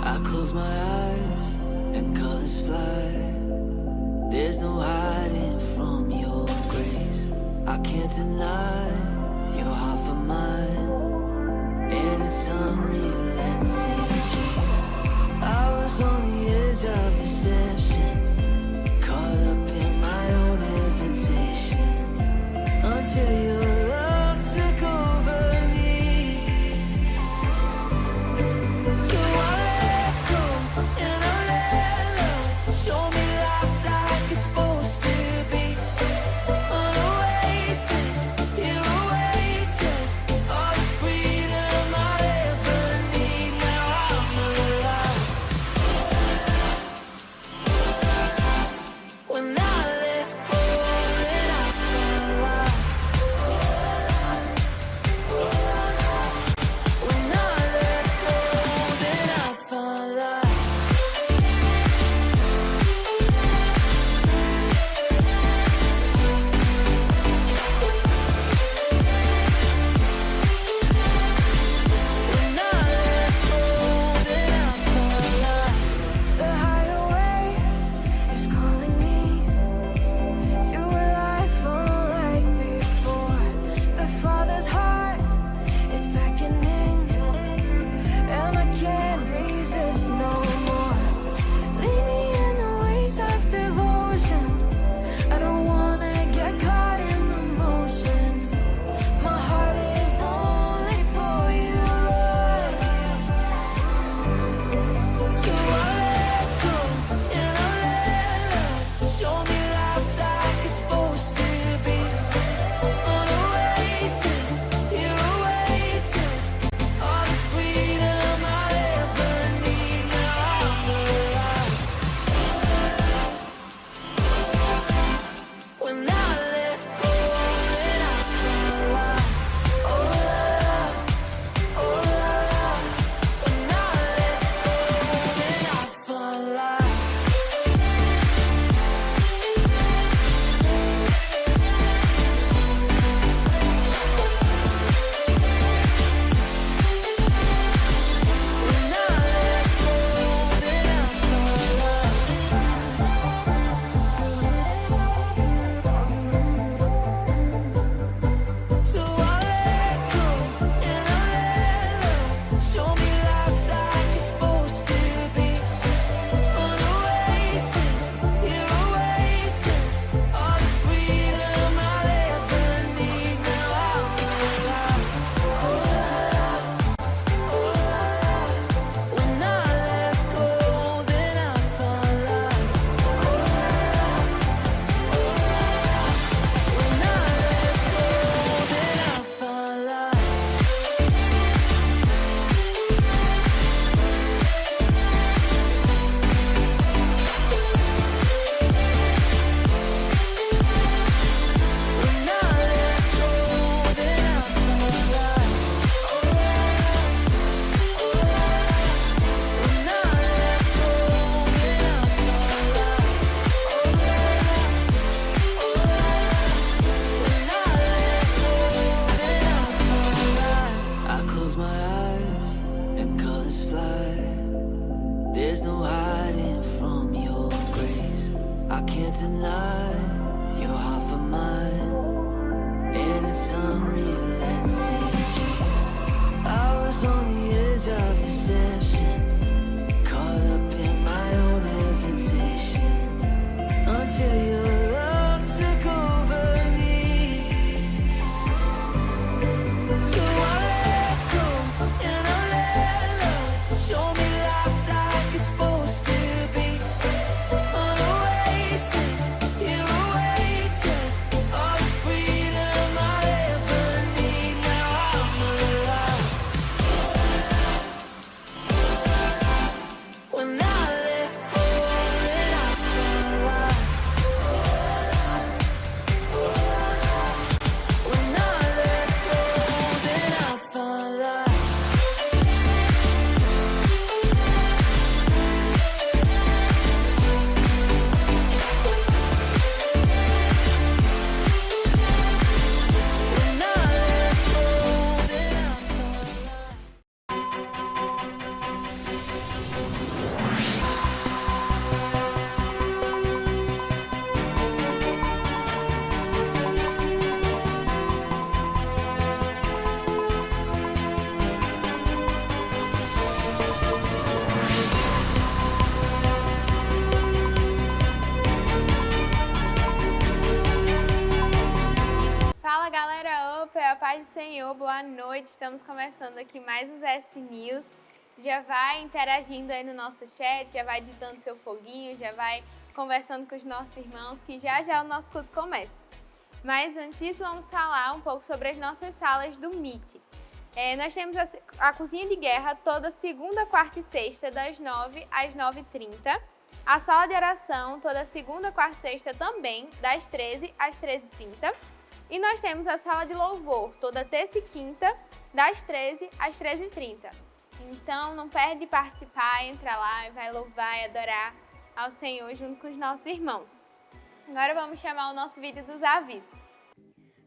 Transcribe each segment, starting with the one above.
I close my eyes and colors fly. There's no hiding from your grace. I can't deny your heart for mine, and it's unrelenting chase. I was on the edge of deception, caught up in my own hesitation, until your love took over me. So I let go and I let love show me life like it's supposed to be. On a oasis, here awaits us all the freedom I ever need. Now I'm alive. When I let go, then I find life. When I let go, then I find life. When I let go, then I find life. The higher way is calling me to a life unlike before. The Father's heart is beckoning, and I can't resist no more. Lead me in the ways of devotion. I don't wanna get caught in the motions. My heart is only for you, Lord. So I let go and I let love show me life like it's supposed to be. On a oasis, here awaits us all the freedom I ever need. Now I'm alive. When I let go, then I find life. Oh la la, oh la la. When I let go, then I find life. When I let go, then I find life. So I let go and I let love show me life like it's supposed to be. On a oasis, here awaits us all the freedom I'll ever need. Now I'm alive. Oh la la, oh la la. When I let go, then I find life. Oh la la, oh la la. When I let go, then I find life. When I let go, then I find life. Oh la la, oh la la. When I let go, then I find life. Oh la la, oh la la. When I let go, then I find life. I close my eyes and colors fly. There's no hiding from your grace. I can't deny your heart for mine, and it's unrelenting chase. I was on the edge of deception, caught up in my own hesitation, until your love took over me. So I let go and I let love show me life like it's supposed to be. On a oasis, here awaits us all the freedom I ever need. Now I'm paz do Senhor, boa noite. Estamos começando aqui mais um ZS News. Já vai interagindo aí no nosso chat, já vai ditando seu foguinho, já vai conversando com os nossos irmãos, que já o nosso culto começa. Mas antes disso, vamos falar um pouco sobre as nossas salas do Meet. Nós temos a Cozinha de Guerra toda segunda, quarta e sexta, das 9 às 9h30. A Sala de Oração toda segunda, quarta e sexta também, das 13 às 13h30. E nós temos a Sala de Louvor toda terça e quinta, das 13 às 13h30. Então, não perde de participar, entra lá e vai louvar e adorar ao Senhor junto com os nossos irmãos. Agora vamos chamar o nosso vídeo dos avisos.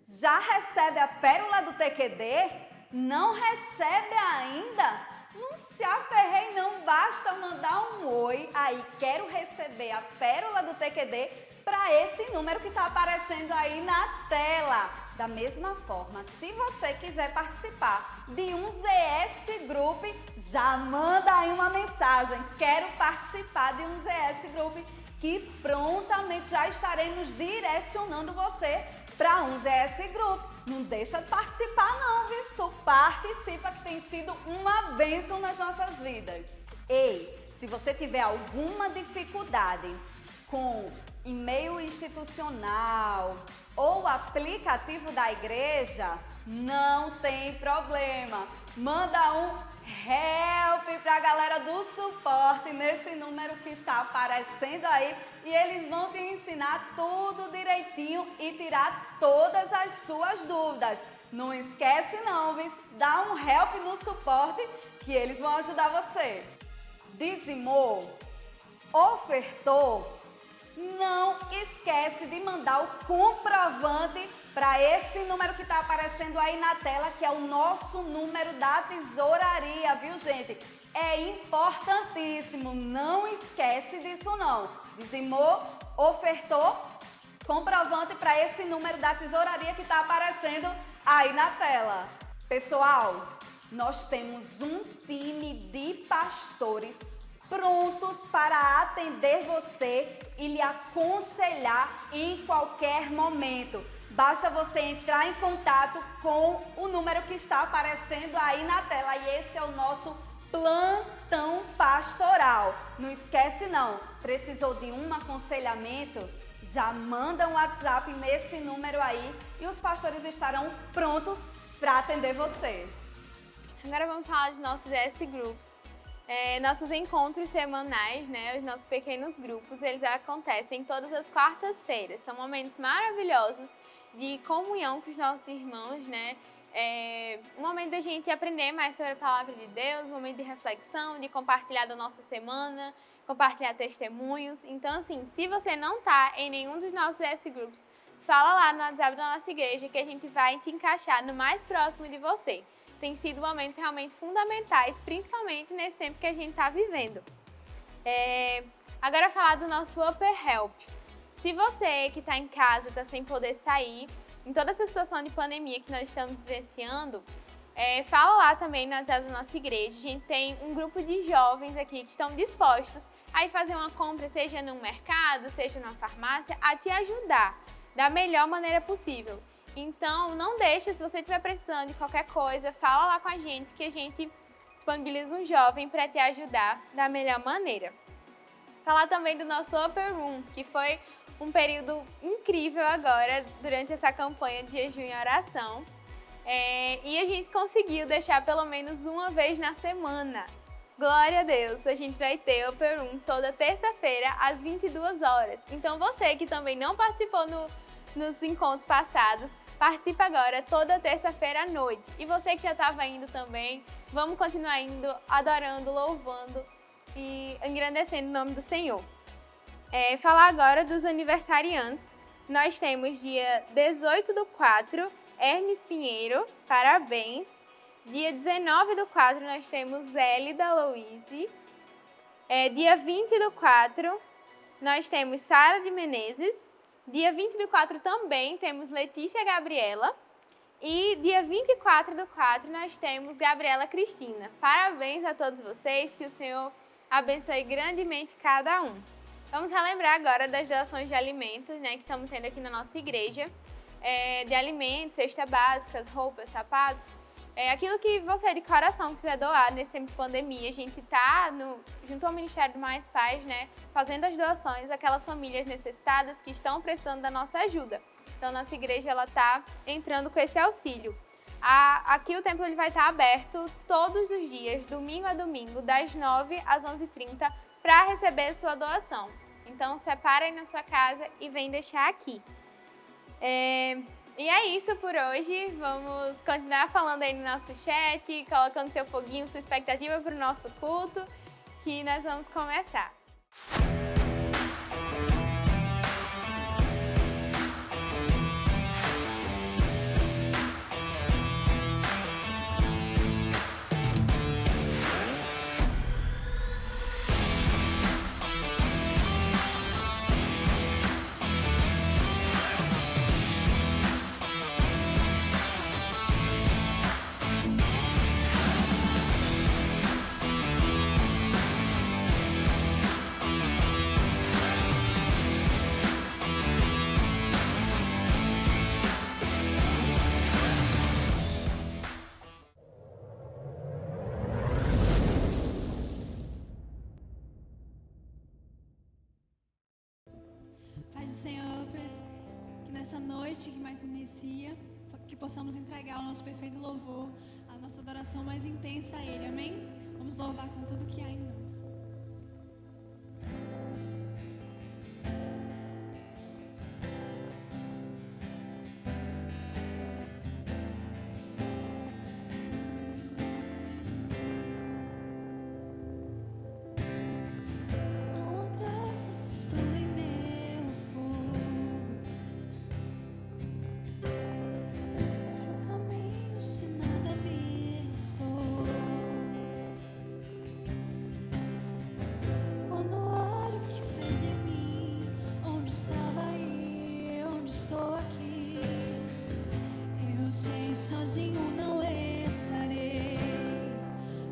Já recebe a pérola do TQD? Não recebe ainda? Não se aperrei, não basta mandar um oi. Aí, quero receber a pérola do TQD para esse número que está aparecendo aí na tela. Da mesma forma, se você quiser participar de um ZS Group, já manda aí uma mensagem. Quero participar de um ZS Group, que prontamente já estaremos direcionando você para um ZS Group. Não deixa de participar não, viu? Participa, que tem sido uma bênção nas nossas vidas. Ei, se você tiver alguma dificuldade com e-mail institucional ou aplicativo da igreja, não tem problema. Manda um help para a galera do suporte nesse número que está aparecendo aí e eles vão te ensinar tudo direitinho e tirar todas as suas dúvidas. Não esquece não, viu? Dá um help no suporte que eles vão ajudar você. Dizimou? Ofertou? Não esquece de mandar o comprovante para esse número que está aparecendo aí na tela, que é o nosso número da tesouraria, viu, gente? É importantíssimo, não esquece disso não. Dizimou, ofertou, comprovante para esse número da tesouraria que está aparecendo aí na tela. Pessoal, nós temos um time de pastores prontos para atender você e lhe aconselhar em qualquer momento. Basta você entrar em contato com o número que está aparecendo aí na tela e esse é o nosso plantão pastoral. Não esquece não, precisou de um aconselhamento? Já manda um WhatsApp nesse número aí e os pastores estarão prontos para atender você. Agora vamos falar de nossos ZS Groups. Nossos encontros semanais, né, os nossos pequenos grupos, eles acontecem todas as quartas-feiras. São momentos maravilhosos de comunhão com os nossos irmãos, né? Um momento da gente aprender mais sobre a palavra de Deus, um momento de reflexão, de compartilhar da nossa semana, compartilhar testemunhos. Então, assim, se você não está em nenhum dos nossos ZS Groups, fala lá no WhatsApp da nossa igreja que a gente vai te encaixar no mais próximo de você. Tem sido momentos realmente fundamentais, principalmente nesse tempo que a gente está vivendo. Agora falar do nosso Upper Help. Se você que está em casa, está sem poder sair, em toda essa situação de pandemia que nós estamos vivenciando, fala lá também no WhatsApp da nossa igreja. A gente tem um grupo de jovens aqui que estão dispostos a ir fazer uma compra, seja no mercado, seja numa farmácia, a te ajudar da melhor maneira possível. Então, não deixa, se você estiver precisando de qualquer coisa, fala lá com a gente que a gente disponibiliza um jovem para te ajudar da melhor maneira. Falar também do nosso Upper Room, que foi um período incrível agora, durante essa campanha de jejum e oração. E a gente conseguiu deixar pelo menos uma vez na semana. Glória a Deus! A gente vai ter Upper Room toda terça-feira, às 22 horas. Então, você que também não participou nos encontros passados, participa agora toda terça-feira à noite. E você que já estava indo também, vamos continuar indo, adorando, louvando e engrandecendo o nome do Senhor. Falar agora dos aniversariantes. Nós temos dia 18/4, Hermes Pinheiro, parabéns. Dia 19/4 nós temos Zélida Louise. Dia 20/4 nós temos Sara de Menezes. Dia 20/4 também temos Letícia Gabriela. E dia 24/4 nós temos Gabriela Cristina. Parabéns a todos vocês, que o Senhor abençoe grandemente cada um. Vamos relembrar agora das doações de alimentos, né, que estamos tendo aqui na nossa igreja. de alimentos, cesta básicas, roupas, sapatos. Aquilo que você de coração quiser doar nesse tempo de pandemia. A gente está junto ao Ministério do Mais Paz, né, fazendo as doações àquelas famílias necessitadas que estão precisando da nossa ajuda. Então, nossa igreja está entrando com esse auxílio. Aqui o templo ele vai estar aberto todos os dias, domingo a domingo, das 9 às 11h30, para receber sua doação. Então, separa aí na sua casa e vem deixar aqui. E é isso por hoje. Vamos continuar falando aí no nosso chat, colocando seu foguinho, sua expectativa para o nosso culto, que nós vamos começar. Paz do Senhor, que nessa noite que mais inicia, que possamos entregar o nosso perfeito louvor, a nossa adoração mais intensa a Ele, amém? Vamos louvar com tudo que há em nós. Sozinho não estarei.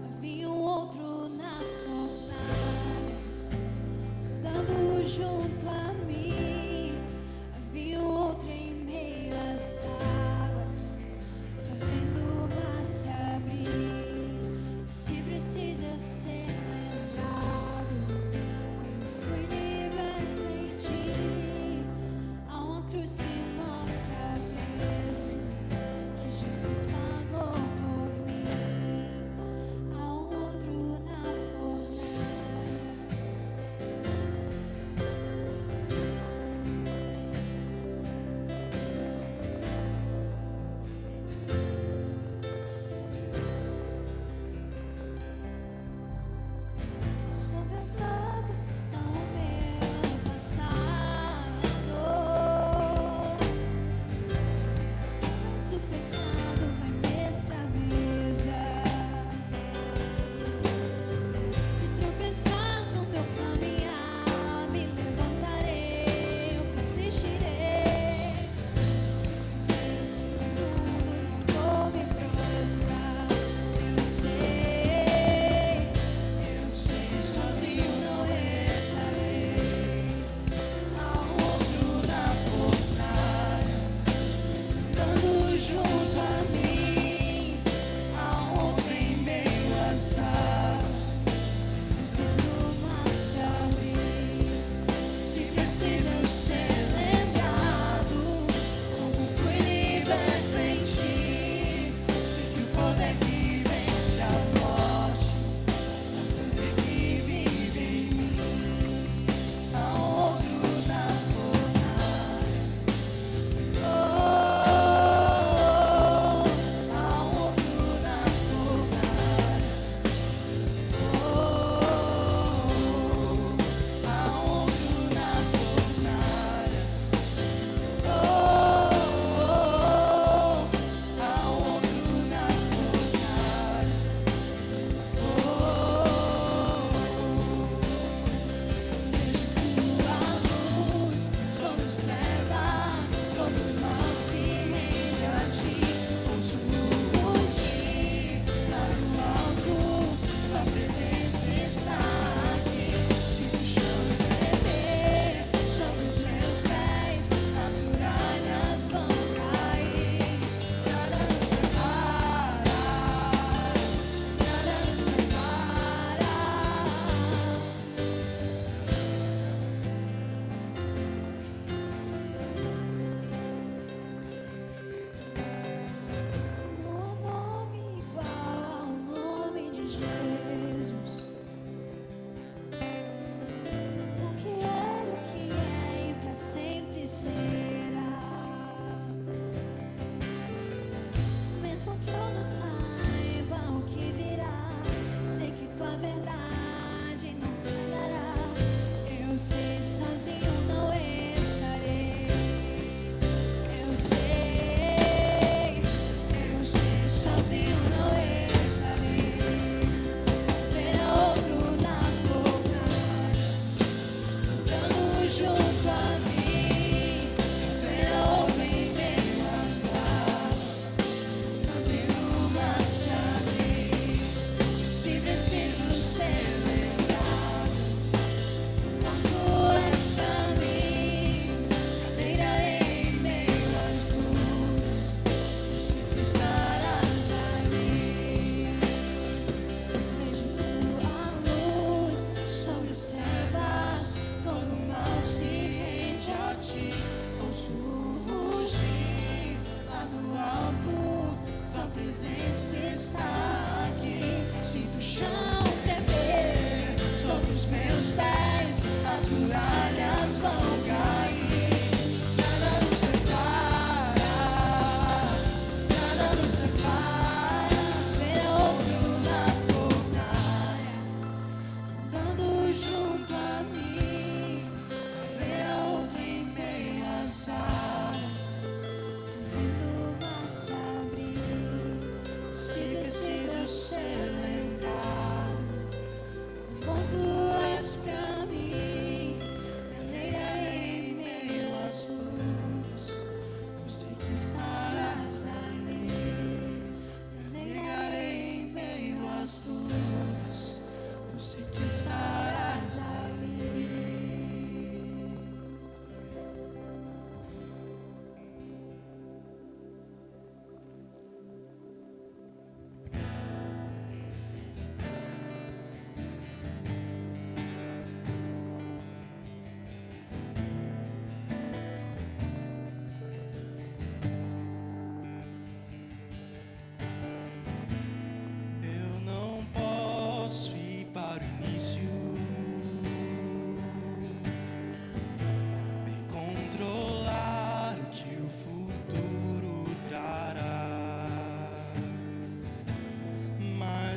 Havia outro na fornalha, dando junto a mim. Havia outro em meio às águas, fazendo-me se abrir. Se precisa ser lembrado, como fui liberto em ti. Há uma cruz que mostra preço. Jesus pagou por mim.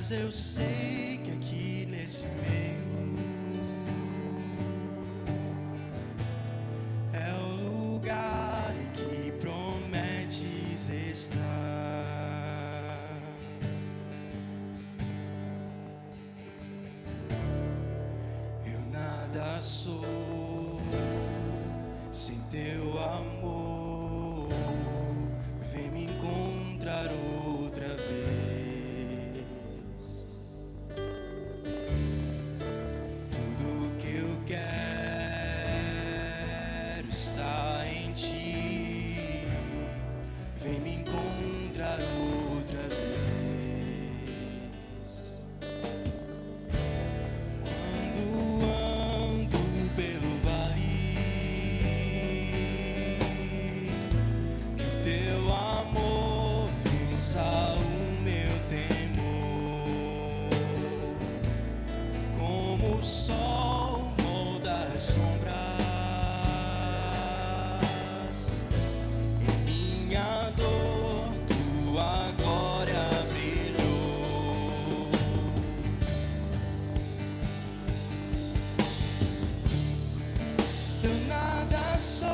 Mas eu sei que aqui nesse meio é o lugar em que prometes estar. Eu nada sou sem teu amor. Vem me encontrar outra vez. Tudo que eu quero está em ti. Vem me encontrar outra vez. Quando ando pelo vale, que o teu amor vença o meu temor. Como o sol molda as sombras, em minha dor tua glória brilhou. Eu nada sou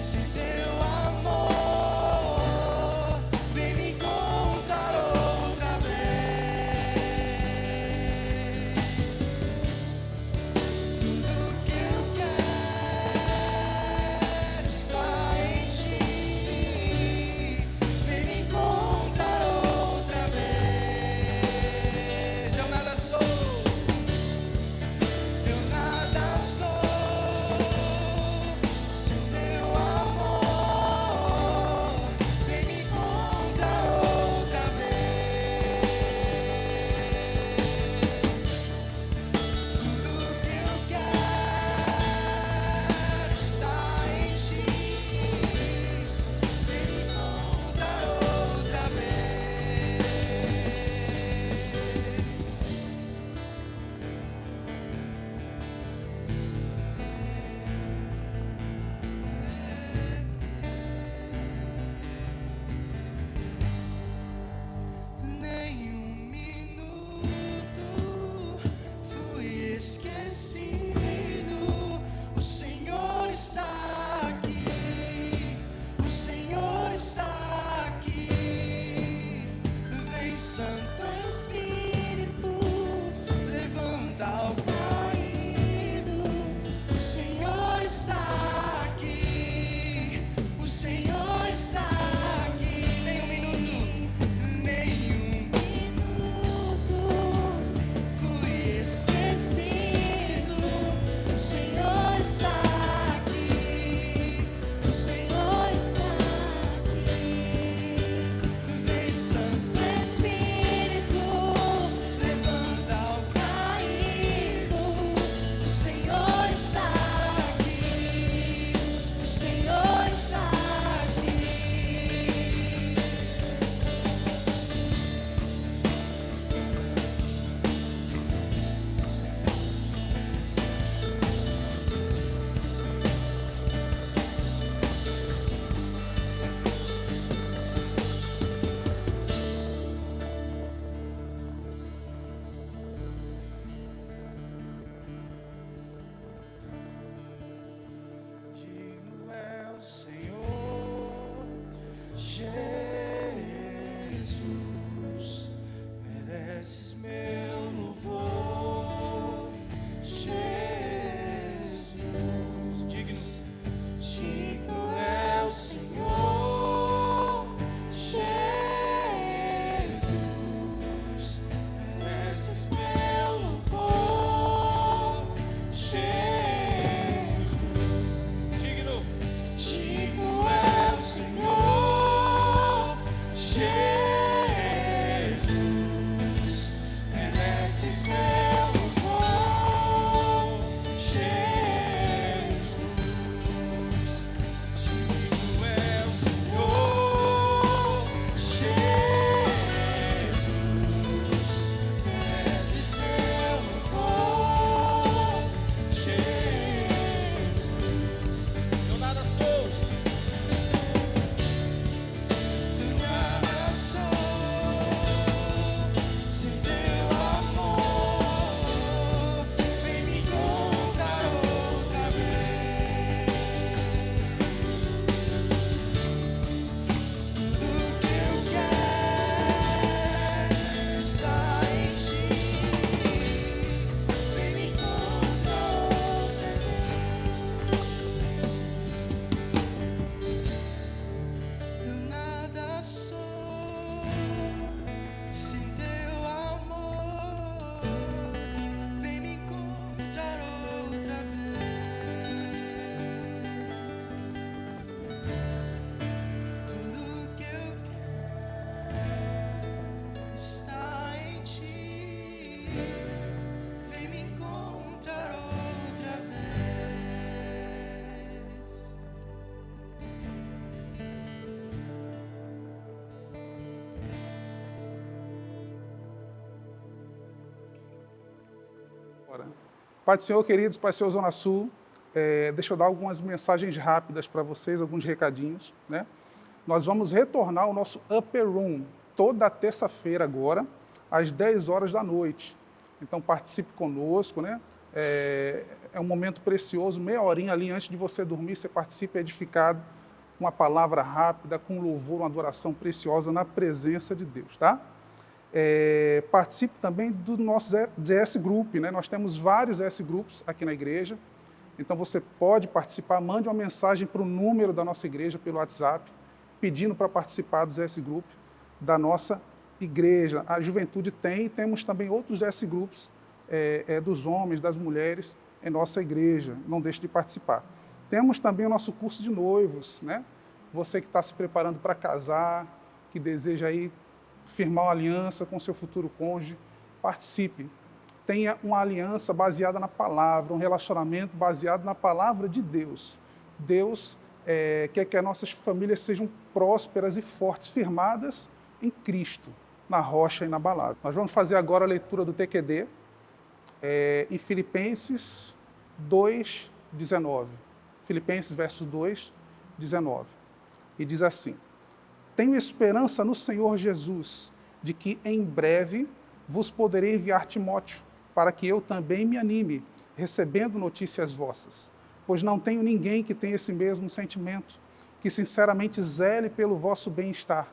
sem teu amor. Vem me encontrar outra vez. agora. Pai do Senhor, queridos, Pai do Senhor Zona Sul, deixa eu dar algumas mensagens rápidas para vocês, alguns recadinhos, né? Nós vamos retornar ao nosso Upper Room toda terça-feira agora, às 10 horas da noite. Então participe conosco, né? É um momento precioso, meia horinha ali antes de você dormir, você participe edificado, uma palavra rápida, com louvor, uma adoração preciosa na presença de Deus, tá? Participe também do nosso DS Group, né? Nós temos vários DS Groups aqui na igreja, então você pode participar, mande uma mensagem para o número da nossa igreja pelo WhatsApp, pedindo para participar do DS Group da nossa igreja. A juventude temos também outros DS Groups dos homens, das mulheres em nossa igreja, não deixe de participar. Temos também o nosso curso de noivos, né? Você que está se preparando para casar, que deseja aí firmar uma aliança com seu futuro cônjuge, participe. Tenha uma aliança baseada na palavra, um relacionamento baseado na palavra de Deus. Deus quer que as nossas famílias sejam prósperas e fortes, firmadas em Cristo, na rocha inabalável. Nós vamos fazer agora a leitura do TQD em Filipenses 2:19. Filipenses, verso 2:19. E diz assim: tenho esperança no Senhor Jesus, de que em breve vos poderei enviar Timóteo, para que eu também me anime, recebendo notícias vossas. Pois não tenho ninguém que tenha esse mesmo sentimento, que sinceramente zele pelo vosso bem-estar,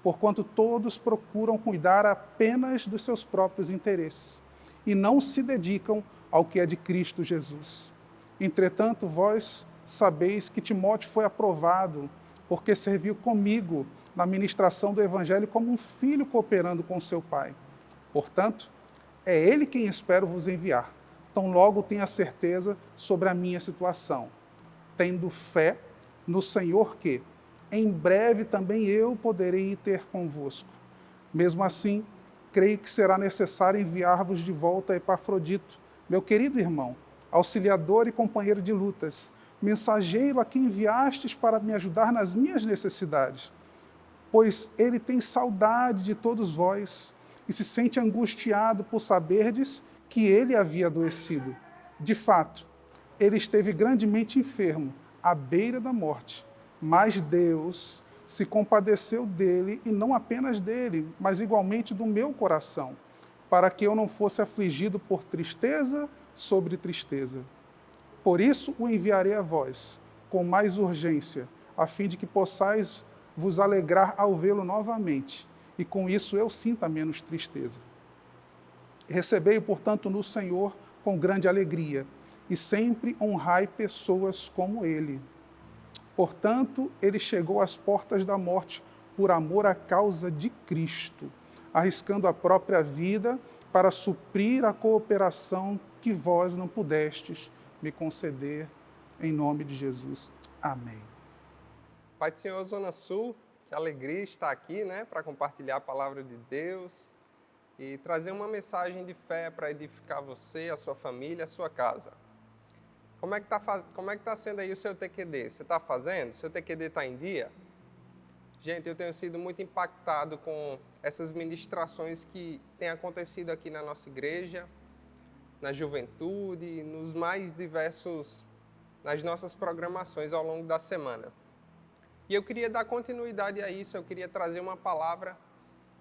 porquanto todos procuram cuidar apenas dos seus próprios interesses, e não se dedicam ao que é de Cristo Jesus. Entretanto, vós sabeis que Timóteo foi aprovado, porque serviu comigo na ministração do Evangelho como um filho cooperando com seu pai. Portanto, é ele quem espero vos enviar. Então logo tenha certeza sobre a minha situação, tendo fé no Senhor que, em breve também eu poderei ir ter convosco. Mesmo assim, creio que será necessário enviar-vos de volta Epafrodito, meu querido irmão, auxiliador e companheiro de lutas, mensageiro a quem enviastes para me ajudar nas minhas necessidades, pois ele tem saudade de todos vós e se sente angustiado por saberdes que ele havia adoecido. De fato, ele esteve grandemente enfermo, à beira da morte, mas Deus se compadeceu dele, e não apenas dele, mas igualmente do meu coração, para que eu não fosse afligido por tristeza sobre tristeza. Por isso o enviarei a vós, com mais urgência, a fim de que possais vos alegrar ao vê-lo novamente, e com isso eu sinta menos tristeza. Recebei-o, portanto, no Senhor com grande alegria, e sempre honrai pessoas como ele. Portanto, ele chegou às portas da morte por amor à causa de Cristo, arriscando a própria vida para suprir a cooperação que vós não pudestes me conceder, em nome de Jesus. Amém. Pai do Senhor Zona Sul, que alegria estar aqui, né, para compartilhar a palavra de Deus e trazer uma mensagem de fé para edificar você, a sua família, a sua casa. Como é que tá sendo aí o seu TQD? Você está fazendo? Seu TQD está em dia? Gente, eu tenho sido muito impactado com essas ministrações que têm acontecido aqui na nossa igreja, na juventude, nos mais diversos, nas nossas programações ao longo da semana. E eu queria dar continuidade a isso, eu queria trazer uma palavra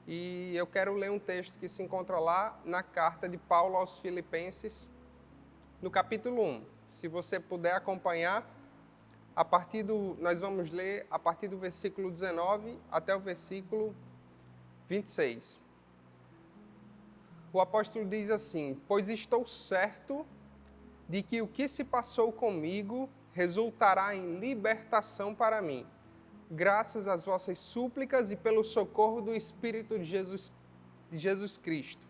e eu quero ler um texto que se encontra lá na carta de Paulo aos Filipenses, no capítulo 1. Se você puder acompanhar, nós vamos ler a partir do versículo 19 até o versículo 26. O apóstolo diz assim: pois estou certo de que o que se passou comigo resultará em libertação para mim, graças às vossas súplicas e pelo socorro do Espírito de Jesus Cristo.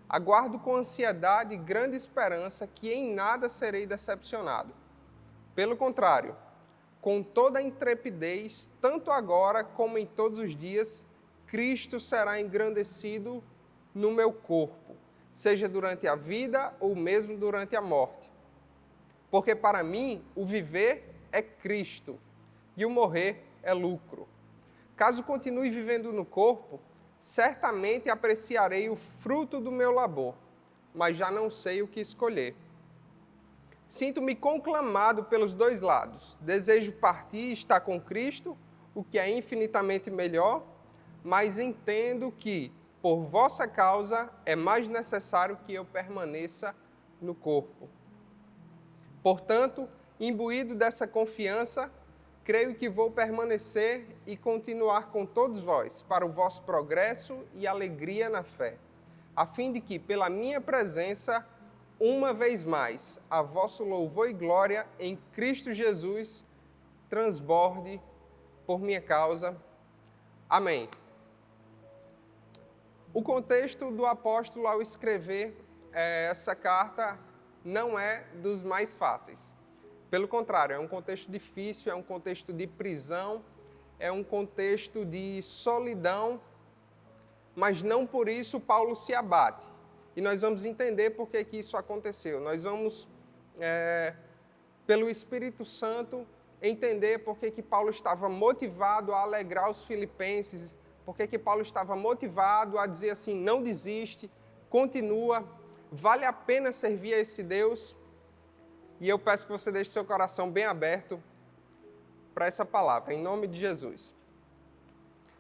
Aguardo com ansiedade e grande esperança que em nada serei decepcionado. Pelo contrário, com toda a intrepidez, tanto agora como em todos os dias, Cristo será engrandecido no meu corpo, seja durante a vida ou mesmo durante a morte. Porque para mim o viver é Cristo e o morrer é lucro. Caso continue vivendo no corpo, certamente apreciarei o fruto do meu labor, mas já não sei o que escolher. Sinto-me conclamado pelos dois lados. Desejo partir e estar com Cristo, o que é infinitamente melhor, mas entendo que, por vossa causa, é mais necessário que eu permaneça no corpo. Portanto, imbuído dessa confiança, creio que vou permanecer e continuar com todos vós, para o vosso progresso e alegria na fé, a fim de que, pela minha presença, uma vez mais, a vosso louvor e glória em Cristo Jesus transborde por minha causa. Amém. O contexto do apóstolo ao escrever essa carta não é dos mais fáceis. Pelo contrário, é um contexto difícil, é um contexto de prisão, é um contexto de solidão, mas não por isso Paulo se abate. E nós vamos entender por que isso aconteceu. Nós vamos, pelo Espírito Santo, entender por que Paulo estava motivado a alegrar os filipenses, por que Paulo estava motivado a dizer assim, não desiste, continua, vale a pena servir a esse Deus. E eu peço que você deixe seu coração bem aberto para essa palavra, em nome de Jesus.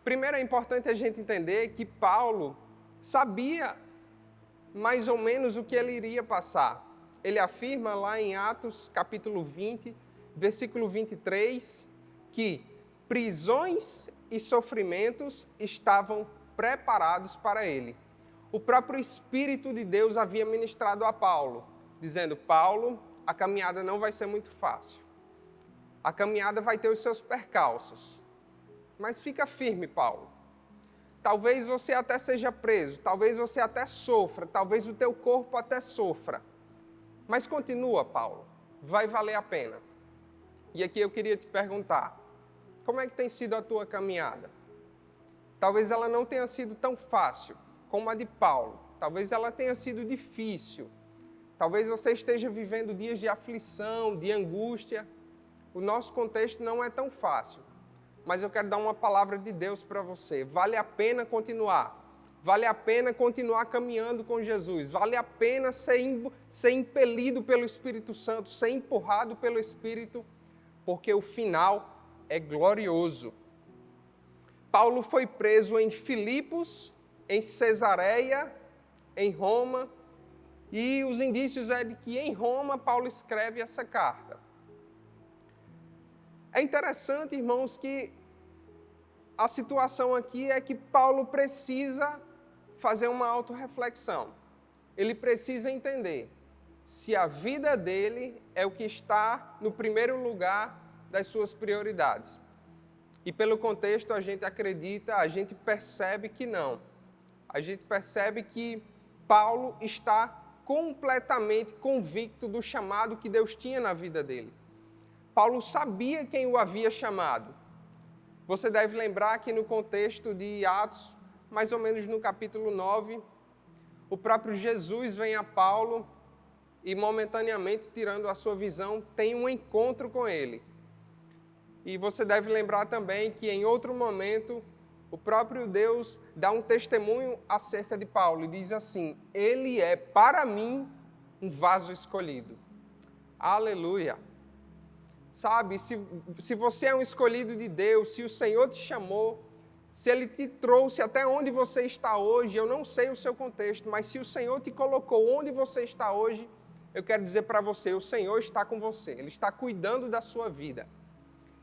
Primeiro, é importante a gente entender que Paulo sabia mais ou menos o que ele iria passar. Ele afirma lá em Atos, capítulo 20, versículo 23, que prisões e sofrimentos estavam preparados para ele. O próprio Espírito de Deus havia ministrado a Paulo, dizendo, Paulo, a caminhada não vai ser muito fácil. A caminhada vai ter os seus percalços. Mas fica firme, Paulo. Talvez você até seja preso, talvez você até sofra, talvez o teu corpo até sofra. Mas continua, Paulo, vai valer a pena. E aqui eu queria te perguntar, como é que tem sido a tua caminhada? Talvez ela não tenha sido tão fácil como a de Paulo. Talvez ela tenha sido difícil. Talvez você esteja vivendo dias de aflição, de angústia. O nosso contexto não é tão fácil. Mas eu quero dar uma palavra de Deus para você. Vale a pena continuar. Vale a pena continuar caminhando com Jesus. Vale a pena ser impelido pelo Espírito Santo, ser empurrado pelo Espírito, porque o final é glorioso. Paulo foi preso em Filipos, em Cesareia, em Roma, e os indícios é de que em Roma Paulo escreve essa carta. É interessante, irmãos, que a situação aqui é que Paulo precisa fazer uma autorreflexão. Ele precisa entender se a vida dele é o que está no primeiro lugar das suas prioridades. E pelo contexto a gente acredita, a gente percebe que não. A gente percebe que Paulo está completamente convicto do chamado que Deus tinha na vida dele. Paulo sabia quem o havia chamado. Você deve lembrar que no contexto de Atos, mais ou menos no capítulo 9, o próprio Jesus vem a Paulo e momentaneamente, tirando a sua visão, tem um encontro com ele. E você deve lembrar também que em outro momento, o próprio Deus dá um testemunho acerca de Paulo e diz assim, ele é para mim um vaso escolhido. Aleluia! Sabe, se você é um escolhido de Deus, se o Senhor te chamou, se Ele te trouxe até onde você está hoje, eu não sei o seu contexto, mas se o Senhor te colocou onde você está hoje, eu quero dizer para você, o Senhor está com você, Ele está cuidando da sua vida.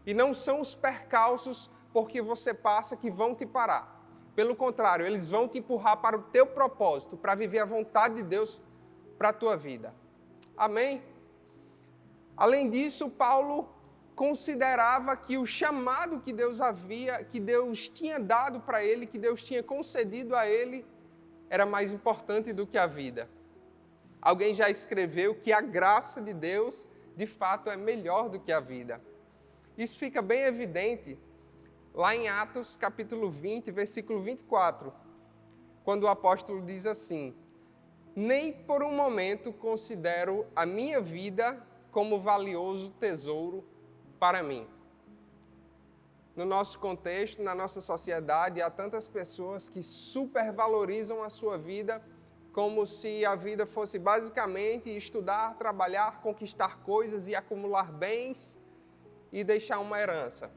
E não são os percalços porque você passa que vão te parar. Pelo contrário, eles vão te empurrar para o teu propósito, para viver a vontade de Deus para a tua vida. Amém? Além disso, Paulo considerava que o chamado que Deus tinha dado para ele, que Deus tinha concedido a ele, era mais importante do que a vida. Alguém já escreveu que a graça de Deus, de fato, é melhor do que a vida. Isso fica bem evidente lá em Atos, capítulo 20, versículo 24, quando o apóstolo diz assim, nem por um momento considero a minha vida como valioso tesouro para mim. No nosso contexto, na nossa sociedade, há tantas pessoas que supervalorizam a sua vida como se a vida fosse basicamente estudar, trabalhar, conquistar coisas e acumular bens e deixar uma herança.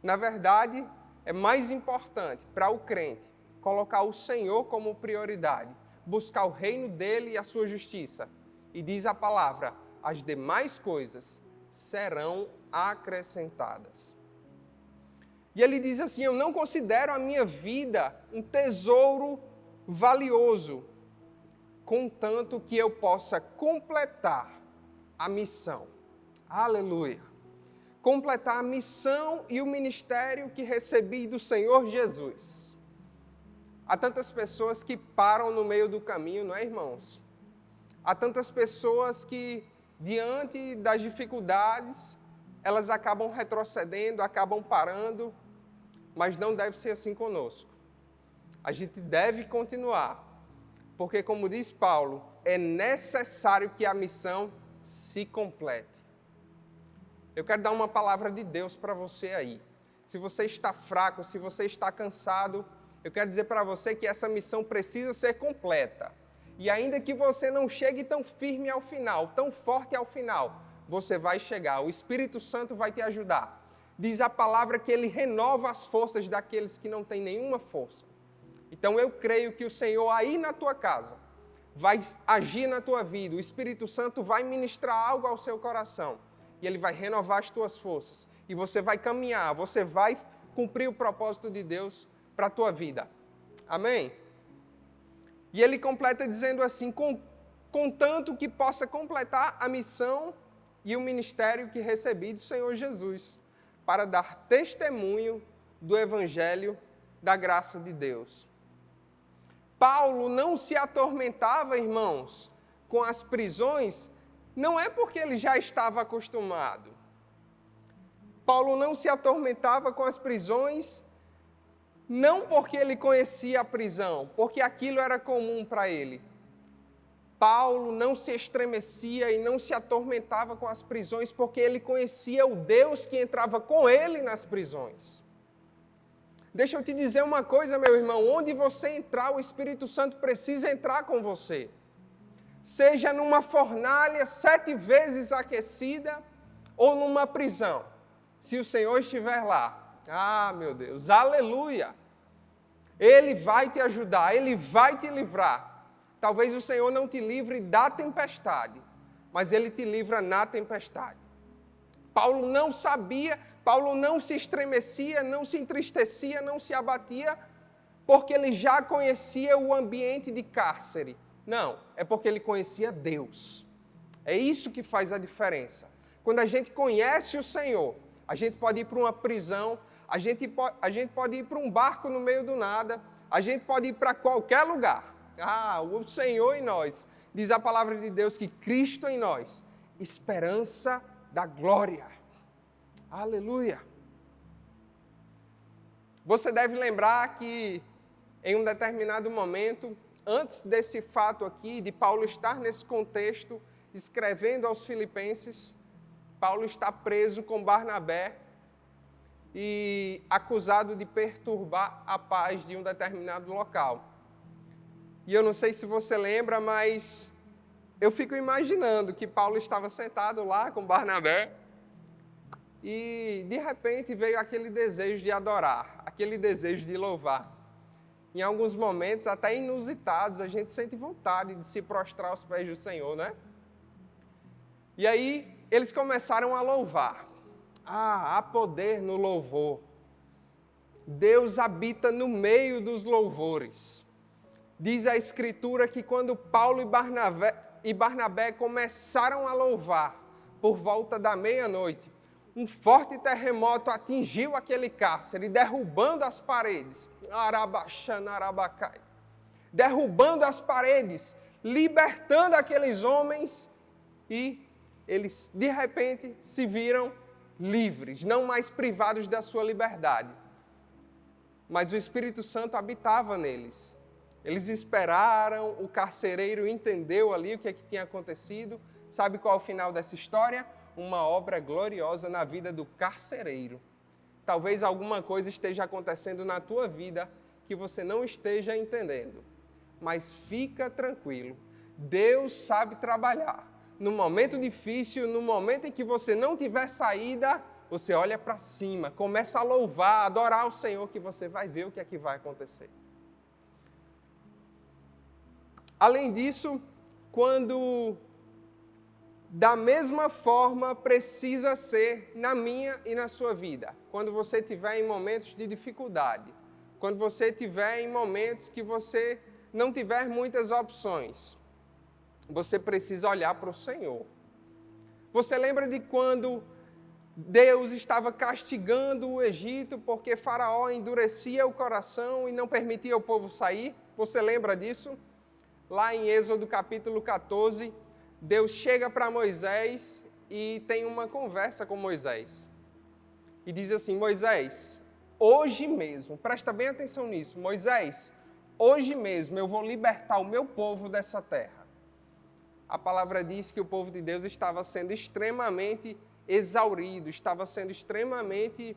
Na verdade, é mais importante para o crente colocar o Senhor como prioridade, buscar o reino dele e a sua justiça. E diz a palavra, as demais coisas serão acrescentadas. E ele diz assim, eu não considero a minha vida um tesouro valioso, contanto que eu possa completar a missão. Aleluia! Completar a missão e o ministério que recebi do Senhor Jesus. Há tantas pessoas que param no meio do caminho, não é, irmãos? Há tantas pessoas que, diante das dificuldades, elas acabam retrocedendo, acabam parando, mas não deve ser assim conosco. A gente deve continuar, porque, como diz Paulo, é necessário que a missão se complete. Eu quero dar uma palavra de Deus para você aí. Se você está fraco, se você está cansado, eu quero dizer para você que essa missão precisa ser completa. E ainda que você não chegue tão firme ao final, tão forte ao final, você vai chegar. O Espírito Santo vai te ajudar. Diz a palavra que ele renova as forças daqueles que não têm nenhuma força. Então eu creio que o Senhor aí na tua casa vai agir na tua vida. O Espírito Santo vai ministrar algo ao seu coração. E ele vai renovar as tuas forças. E você vai caminhar, você vai cumprir o propósito de Deus para a tua vida. Amém? E ele completa dizendo assim, contanto que possa completar a missão e o ministério que recebi do Senhor Jesus, para dar testemunho do Evangelho da graça de Deus. Paulo não se atormentava, irmãos, com as prisões, não é porque ele já estava acostumado. Paulo não se atormentava com as prisões, não porque ele conhecia a prisão, porque aquilo era comum para ele. Paulo não se estremecia e não se atormentava com as prisões, porque ele conhecia o Deus que entrava com ele nas prisões. Deixa eu te dizer uma coisa, meu irmão, onde você entrar, o Espírito Santo precisa entrar com você. Seja numa fornalha 7 vezes aquecida ou numa prisão. Se o Senhor estiver lá, meu Deus, aleluia! Ele vai te ajudar, Ele vai te livrar. Talvez o Senhor não te livre da tempestade, mas Ele te livra na tempestade. Paulo não sabia, Paulo não se estremecia, não se entristecia, não se abatia, porque ele já conhecia o ambiente de cárcere. Não, é porque ele conhecia Deus. É isso que faz a diferença. Quando a gente conhece o Senhor, a gente pode ir para uma prisão, a gente pode ir para um barco no meio do nada, a gente pode ir para qualquer lugar. O Senhor em nós, diz a palavra de Deus que Cristo em nós, esperança da glória. Aleluia! Você deve lembrar que em um determinado momento, antes desse fato aqui, de Paulo estar nesse contexto, escrevendo aos Filipenses, Paulo está preso com Barnabé e acusado de perturbar a paz de um determinado local. E eu não sei se você lembra, mas eu fico imaginando que Paulo estava sentado lá com Barnabé e, de repente, veio aquele desejo de adorar, aquele desejo de louvar. Em alguns momentos, até inusitados, a gente sente vontade de se prostrar aos pés do Senhor, né? E aí, eles começaram a louvar. Há poder no louvor. Deus habita no meio dos louvores. Diz a Escritura que quando Paulo e Barnabé começaram a louvar, por volta da meia-noite, um forte terremoto atingiu aquele cárcere, derrubando as paredes. Derrubando as paredes, libertando aqueles homens, e eles, de repente, se viram livres, não mais privados da sua liberdade. Mas o Espírito Santo habitava neles. Eles esperaram, o carcereiro entendeu ali o que tinha acontecido. Sabe qual é o final dessa história? Uma obra gloriosa na vida do carcereiro. Talvez alguma coisa esteja acontecendo na tua vida que você não esteja entendendo. mas fica tranquilo. Deus sabe trabalhar. No momento difícil, no momento em que você não tiver saída, você olha para cima, começa a louvar, adorar o Senhor, que você vai ver o que é que vai acontecer. Além disso, quando da mesma forma precisa ser na minha e na sua vida, quando você estiver em momentos de dificuldade, quando você estiver em momentos que você não tiver muitas opções, você precisa olhar para o Senhor. Você lembra de quando Deus estava castigando o Egito porque Faraó endurecia o coração e não permitia o povo sair? Você lembra disso? Lá em Êxodo capítulo 14, Deus chega para Moisés e tem uma conversa com Moisés. E diz assim: Moisés, hoje mesmo, presta bem atenção nisso, Moisés, hoje mesmo eu vou libertar o meu povo dessa terra. A palavra diz que o povo de Deus estava sendo extremamente exaurido, estava sendo extremamente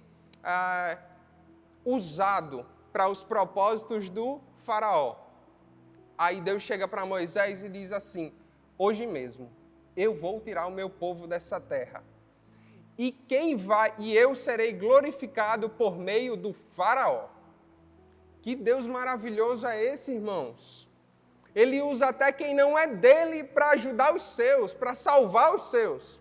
usado para os propósitos do Faraó. Aí Deus chega para Moisés e diz assim: hoje mesmo eu vou tirar o meu povo dessa terra. E eu serei glorificado por meio do Faraó. Que Deus maravilhoso é esse, irmãos? Ele usa até quem não é dele para ajudar os seus, para salvar os seus.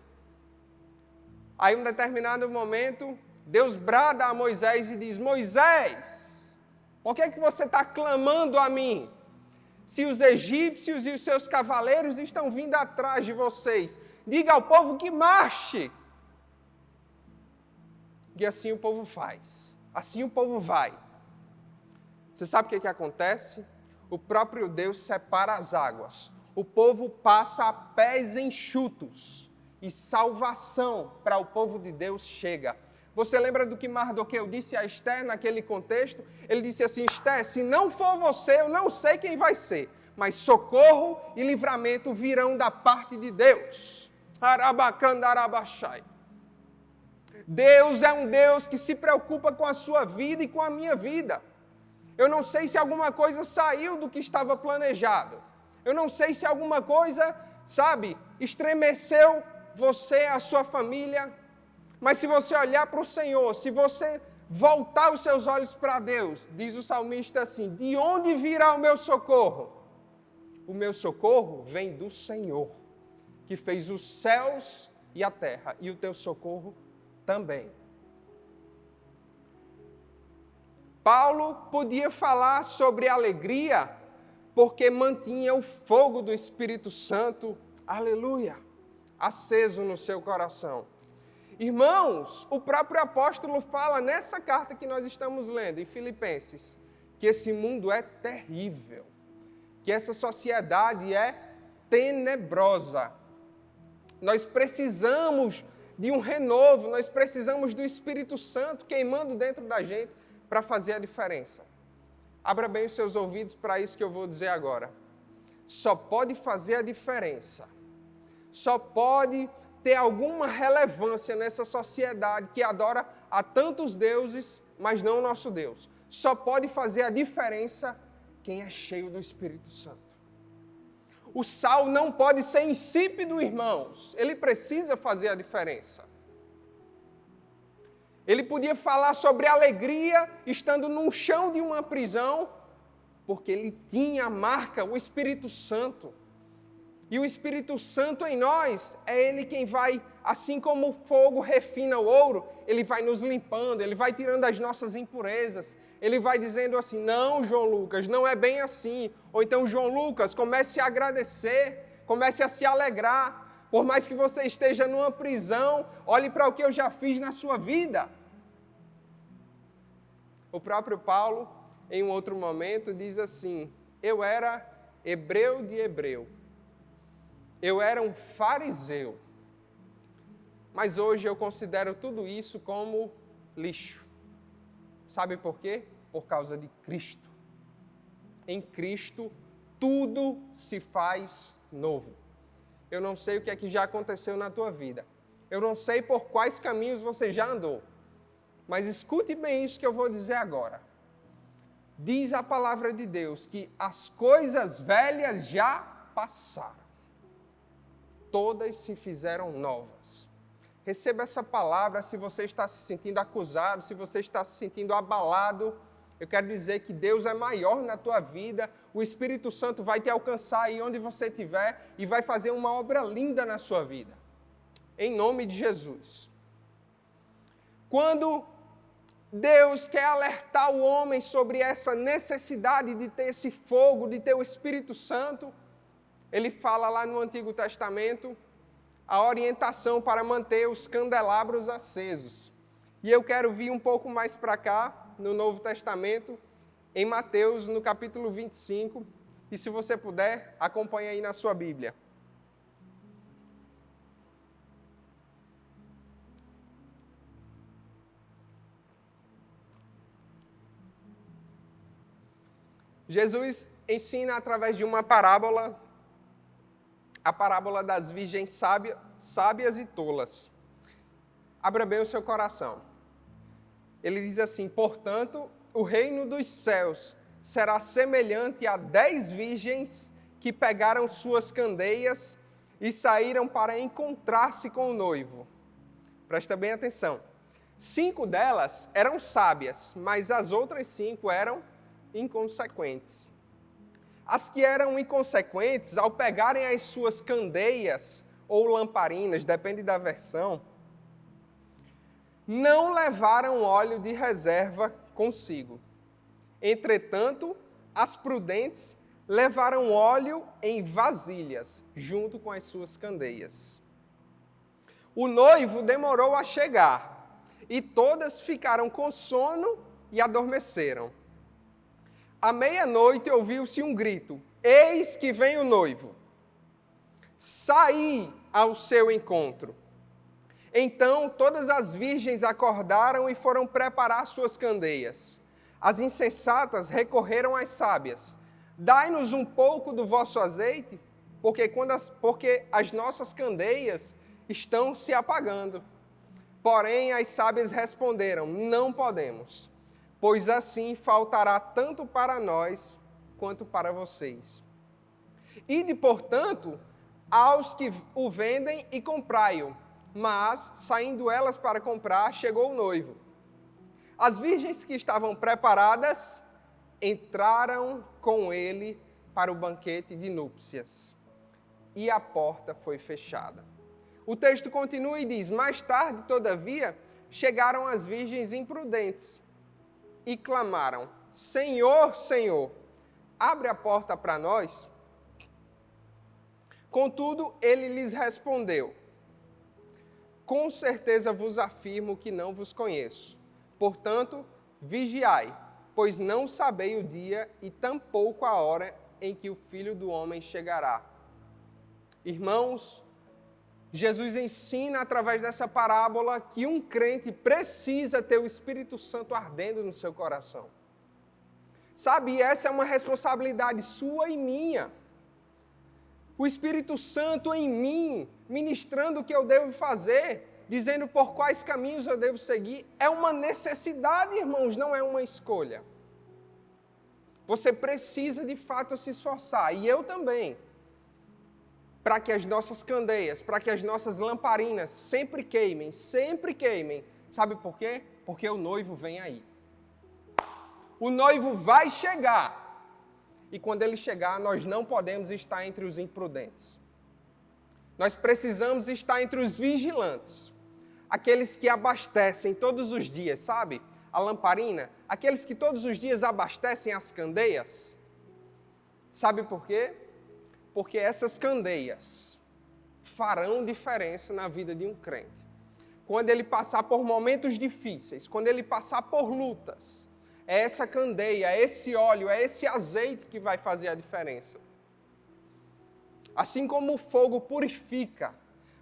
Aí, em um determinado momento, Deus brada a Moisés e diz: Moisés, por que você está clamando a mim? Se os egípcios e os seus cavaleiros estão vindo atrás de vocês, diga ao povo que marche. E assim o povo faz, assim o povo vai. Você sabe o que acontece? O próprio Deus separa as águas. O povo passa a pés enxutos. E salvação para o povo de Deus chega. Você lembra do que Mardoqueu disse a Esther naquele contexto? Ele disse assim: Esther, se não for você, eu não sei quem vai ser, mas socorro e livramento virão da parte de Deus. Arabacandarabachai. Deus é um Deus que se preocupa com a sua vida e com a minha vida. Eu não sei se alguma coisa saiu do que estava planejado. Eu não sei se alguma coisa, estremeceu você, a sua família. Mas se você olhar para o Senhor, se você voltar os seus olhos para Deus, diz o salmista assim: de onde virá o meu socorro? O meu socorro vem do Senhor, que fez os céus e a terra, e o teu socorro também. Paulo podia falar sobre alegria, porque mantinha o fogo do Espírito Santo, aleluia, aceso no seu coração. Irmãos, o próprio apóstolo fala nessa carta que nós estamos lendo, em Filipenses, que esse mundo é terrível, que essa sociedade é tenebrosa. Nós precisamos de um renovo, nós precisamos do Espírito Santo queimando dentro da gente para fazer a diferença. Abra bem os seus ouvidos para isso que eu vou dizer agora. Só pode fazer a diferença, só pode ter alguma relevância nessa sociedade que adora a tantos deuses, mas não o nosso Deus. Só pode fazer a diferença quem é cheio do Espírito Santo. O sal não pode ser insípido, irmãos. Ele precisa fazer a diferença. Ele podia falar sobre alegria estando no chão de uma prisão, porque ele tinha a marca, o Espírito Santo. E o Espírito Santo em nós, é Ele quem vai, assim como o fogo refina o ouro, Ele vai nos limpando, Ele vai tirando as nossas impurezas. Ele vai dizendo assim: não, João Lucas, não é bem assim. Ou então, João Lucas, comece a agradecer, comece a se alegrar. Por mais que você esteja numa prisão, olhe para o que eu já fiz na sua vida. O próprio Paulo, em um outro momento, diz assim: eu era hebreu de hebreu. Eu era um fariseu, mas hoje eu considero tudo isso como lixo. Sabe por quê? Por causa de Cristo. Em Cristo, tudo se faz novo. Eu não sei o que é que já aconteceu na tua vida. Eu não sei por quais caminhos você já andou. Mas escute bem isso que eu vou dizer agora. diz a palavra de Deus que as coisas velhas já passaram. Todas se fizeram novas. Receba essa palavra se você está se sentindo acusado, se você está se sentindo abalado. Eu quero dizer que Deus é maior na tua vida, o Espírito Santo vai te alcançar aí onde você estiver e vai fazer uma obra linda na sua vida. Em nome de Jesus. Quando Deus quer alertar o homem sobre essa necessidade de ter esse fogo, de ter o Espírito Santo, Ele fala lá no Antigo Testamento a orientação para manter os candelabros acesos. E eu quero vir um pouco mais para cá, no Novo Testamento, em Mateus, no capítulo 25. E se você puder, acompanhe aí na sua Bíblia. Jesus ensina através de uma parábola, a parábola das virgens sábias e tolas. Abra bem o seu coração. Ele diz assim: portanto, o reino dos céus será semelhante a 10 virgens que pegaram suas candeias e saíram para encontrar-se com o noivo. Presta bem atenção. 5 delas eram sábias, mas as outras 5 eram inconsequentes. As que eram inconsequentes, ao pegarem as suas candeias ou lamparinas, depende da versão, não levaram óleo de reserva consigo. Entretanto, as prudentes levaram óleo em vasilhas, junto com as suas candeias. O noivo demorou a chegar, e todas ficaram com sono e adormeceram. À meia-noite ouviu-se um grito: eis que vem o noivo. Saí ao seu encontro. Então todas as virgens acordaram e foram preparar suas candeias. As insensatas recorreram às sábias: dai-nos um pouco do vosso azeite, porque as nossas candeias estão se apagando. Porém as sábias responderam: não podemos, pois assim faltará tanto para nós quanto para vocês. Ide, portanto, aos que o vendem e comprai-o. Mas, saindo elas para comprar, chegou o noivo. As virgens que estavam preparadas entraram com ele para o banquete de núpcias. E a porta foi fechada. O texto continua e diz: mais tarde, todavia, chegaram as virgens imprudentes e clamaram: Senhor, Senhor, abre a porta para nós. Contudo, ele lhes respondeu: com certeza vos afirmo que não vos conheço. Portanto, vigiai, pois não sabei o dia e tampouco a hora em que o Filho do Homem chegará. Irmãos, Jesus ensina através dessa parábola que um crente precisa ter o Espírito Santo ardendo no seu coração. Sabe, essa é uma responsabilidade sua e minha. O Espírito Santo em mim, ministrando o que eu devo fazer, dizendo por quais caminhos eu devo seguir, é uma necessidade, irmãos, não é uma escolha. Você precisa de fato se esforçar, e eu também, para que as nossas candeias, para que as nossas lamparinas sempre queimem. Sabe por quê? Porque o noivo vem aí. O noivo vai chegar. E quando ele chegar, nós não podemos estar entre os imprudentes. Nós precisamos estar entre os vigilantes. Aqueles que abastecem todos os dias, sabe? A lamparina. Aqueles que todos os dias abastecem as candeias. Sabe por quê? Porque essas candeias farão diferença na vida de um crente. Quando ele passar por momentos difíceis, quando ele passar por lutas, é essa candeia, é esse óleo, é esse azeite que vai fazer a diferença. Assim como o fogo purifica,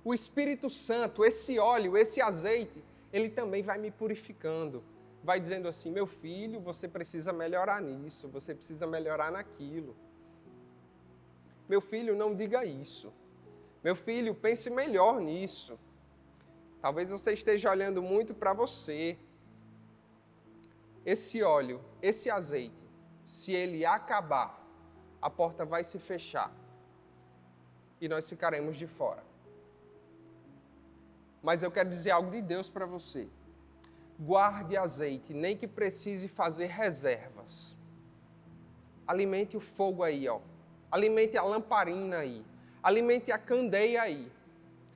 o Espírito Santo, esse óleo, esse azeite, ele também vai me purificando. Vai dizendo assim: meu filho, você precisa melhorar nisso, você precisa melhorar naquilo. Meu filho, não diga isso. Meu filho, pense melhor nisso. Talvez você esteja olhando muito para você. Esse óleo, esse azeite, se ele acabar, a porta vai se fechar e nós ficaremos de fora. Mas eu quero dizer algo de Deus para você. Guarde azeite, nem que precise fazer reservas. Alimente o fogo aí, ó. Alimente a lamparina aí. Alimente a candeia aí.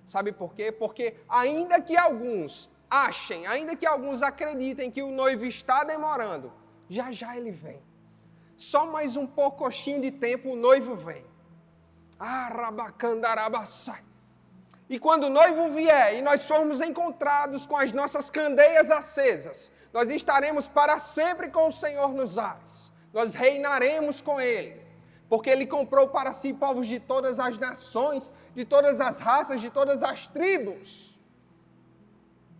Sabe por quê? Porque ainda que alguns achem, ainda que alguns acreditem que o noivo está demorando, já já ele vem. Só mais um pouquinho de tempo o noivo vem. Arabacandarabasai. E quando o noivo vier e nós formos encontrados com as nossas candeias acesas, nós estaremos para sempre com o Senhor nos ares. Nós reinaremos com Ele, porque Ele comprou para si povos de todas as nações, de todas as raças, de todas as tribos.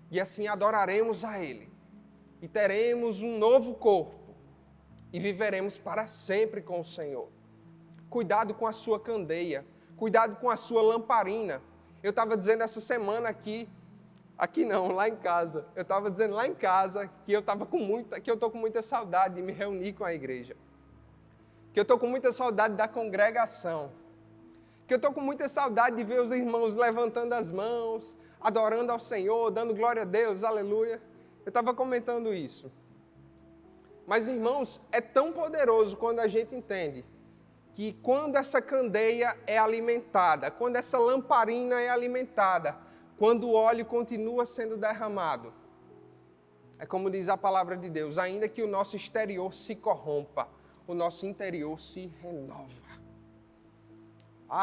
E assim adoraremos a Ele. E teremos um novo corpo. E viveremos para sempre com o Senhor. Cuidado com a sua candeia. Cuidado com a sua lamparina. Eu estava dizendo essa semana lá em casa. Eu estava dizendo lá em casa que eu estou com muita saudade de me reunir com a igreja. Que eu estou com muita saudade da congregação. Que eu estou com muita saudade de ver os irmãos levantando as mãos, adorando ao Senhor, dando glória a Deus, aleluia. Eu estava comentando isso. Mas, irmãos, é tão poderoso quando a gente entende que quando essa candeia é alimentada, quando essa lamparina é alimentada, quando o óleo continua sendo derramado, é como diz a palavra de Deus, ainda que o nosso exterior se corrompa, o nosso interior se renova.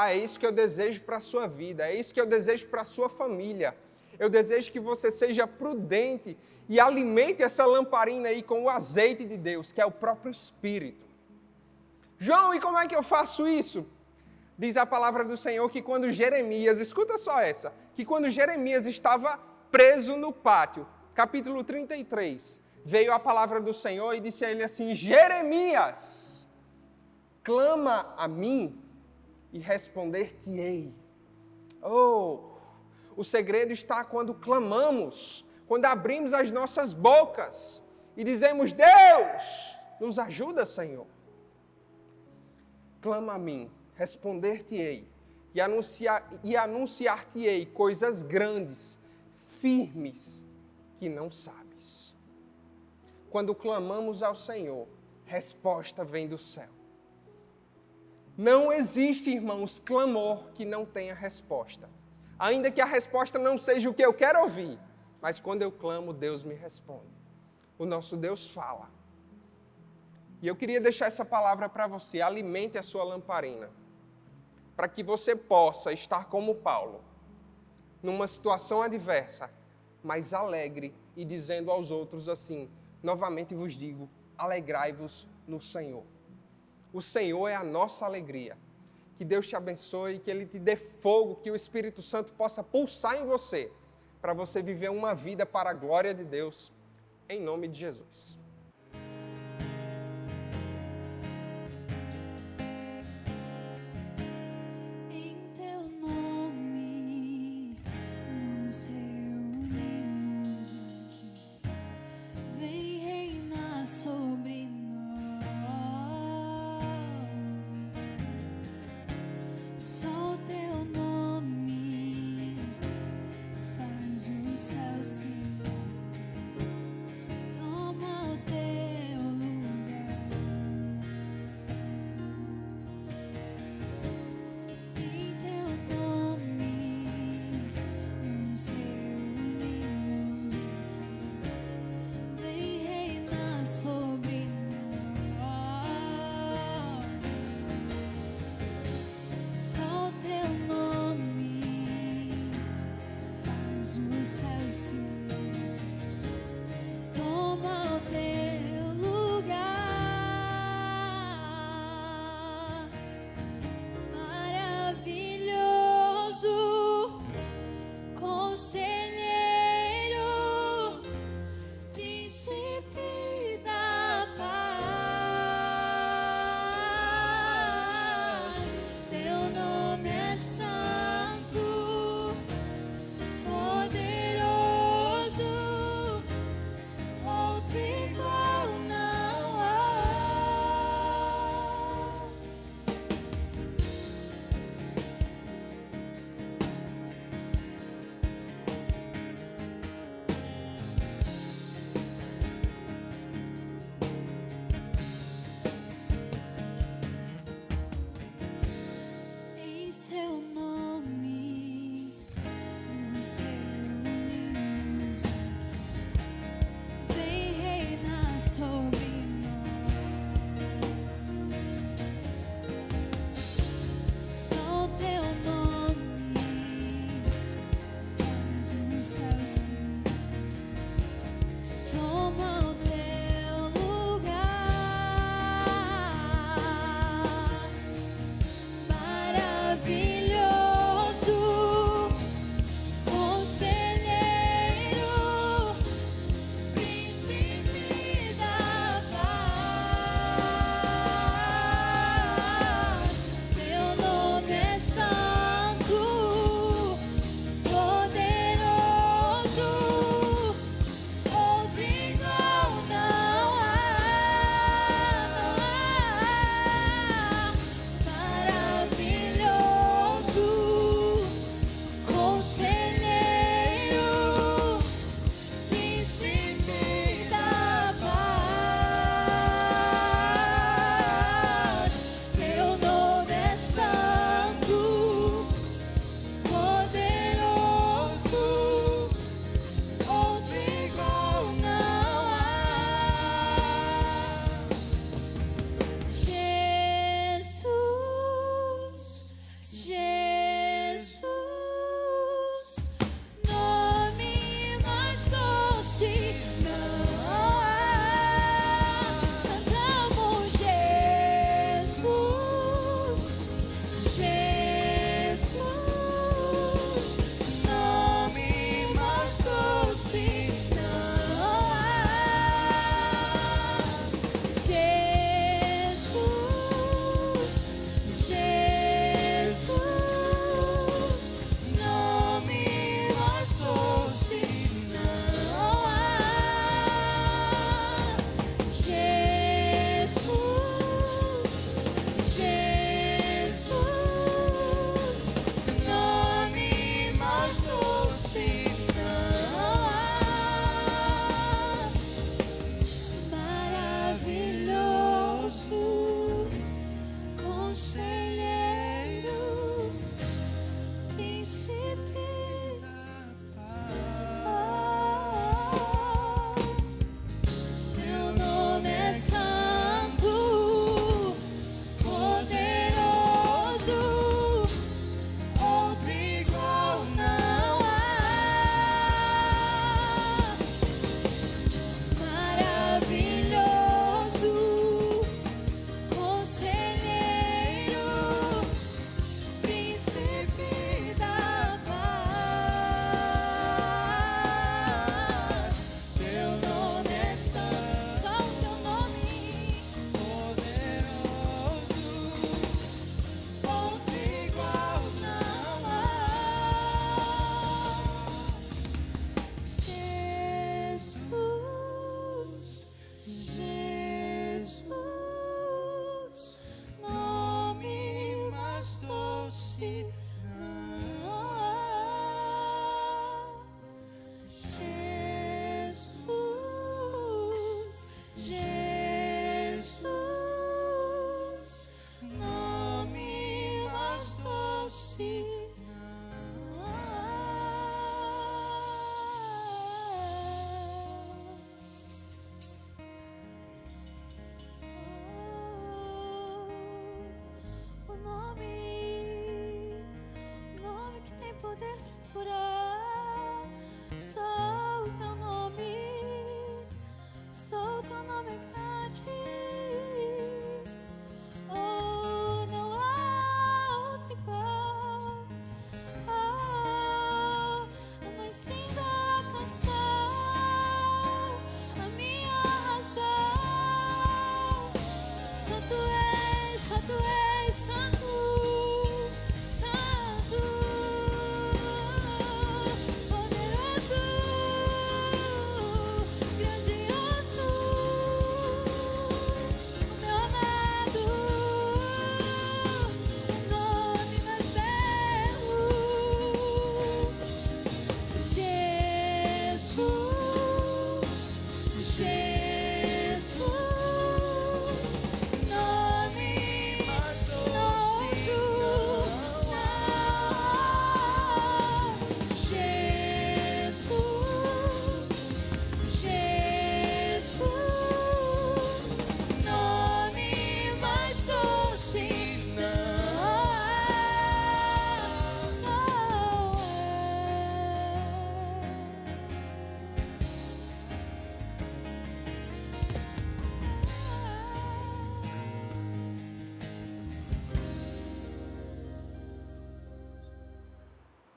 É isso que eu desejo para a sua vida, é isso que eu desejo para a sua família. Eu desejo que você seja prudente e alimente essa lamparina aí com o azeite de Deus, que é o próprio Espírito. João, e como é que eu faço isso? Diz a palavra do Senhor que quando Jeremias, escuta só essa, que quando Jeremias estava preso no pátio, capítulo 33, veio a palavra do Senhor e disse a ele assim, Jeremias, clama a mim e responder-te-ei. O segredo está quando clamamos, quando abrimos as nossas bocas e dizemos, Deus, nos ajuda, Senhor. Clama a mim, responder-te-ei e anunciar-te-ei coisas grandes, firmes, que não sabes. Quando clamamos ao Senhor, resposta vem do céu. Não existe, irmãos, clamor que não tenha resposta. Ainda que a resposta não seja o que eu quero ouvir, mas quando eu clamo, Deus me responde. O nosso Deus fala. E eu queria deixar essa palavra para você, alimente a sua lamparina, para que você possa estar como Paulo, numa situação adversa, mas alegre e dizendo aos outros assim, novamente vos digo, alegrai-vos no Senhor. O Senhor é a nossa alegria. Que Deus te abençoe, que Ele te dê fogo, que o Espírito Santo possa pulsar em você, para você viver uma vida para a glória de Deus, em nome de Jesus. Sobre nós, só teu nome faz o céu se toma o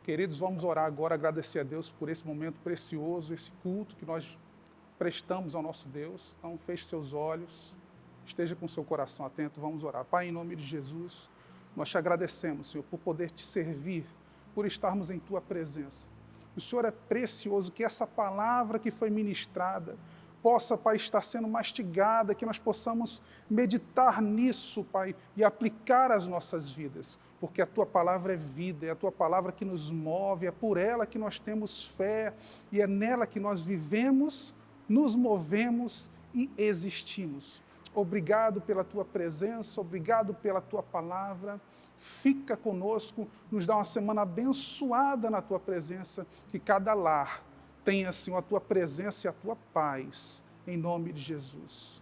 Queridos, vamos orar agora, agradecer a Deus por esse momento precioso, esse culto que nós prestamos ao nosso Deus. Então, feche seus olhos, esteja com seu coração atento, vamos orar. Pai, em nome de Jesus, nós te agradecemos, Senhor, por poder te servir, por estarmos em tua presença. O Senhor é precioso, que essa palavra que foi ministrada possa, Pai, estar sendo mastigada, que nós possamos meditar nisso, Pai, e aplicar às nossas vidas, porque a Tua palavra é vida, é a Tua palavra que nos move, é por ela que nós temos fé, e é nela que nós vivemos, nos movemos e existimos. Obrigado pela Tua presença, obrigado pela Tua palavra. Fica conosco, nos dá uma semana abençoada na Tua presença, que cada lar tenha, Senhor, a Tua presença e a Tua paz, em nome de Jesus.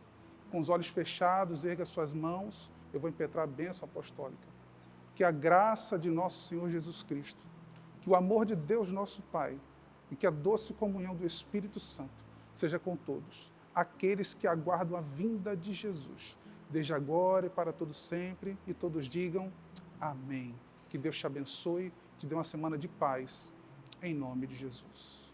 Com os olhos fechados, erga suas mãos, eu vou impetrar a bênção apostólica. Que a graça de nosso Senhor Jesus Cristo, que o amor de Deus nosso Pai e que a doce comunhão do Espírito Santo seja com todos, aqueles que aguardam a vinda de Jesus, desde agora e para todo sempre, e todos digam amém. Que Deus te abençoe, te dê uma semana de paz, em nome de Jesus.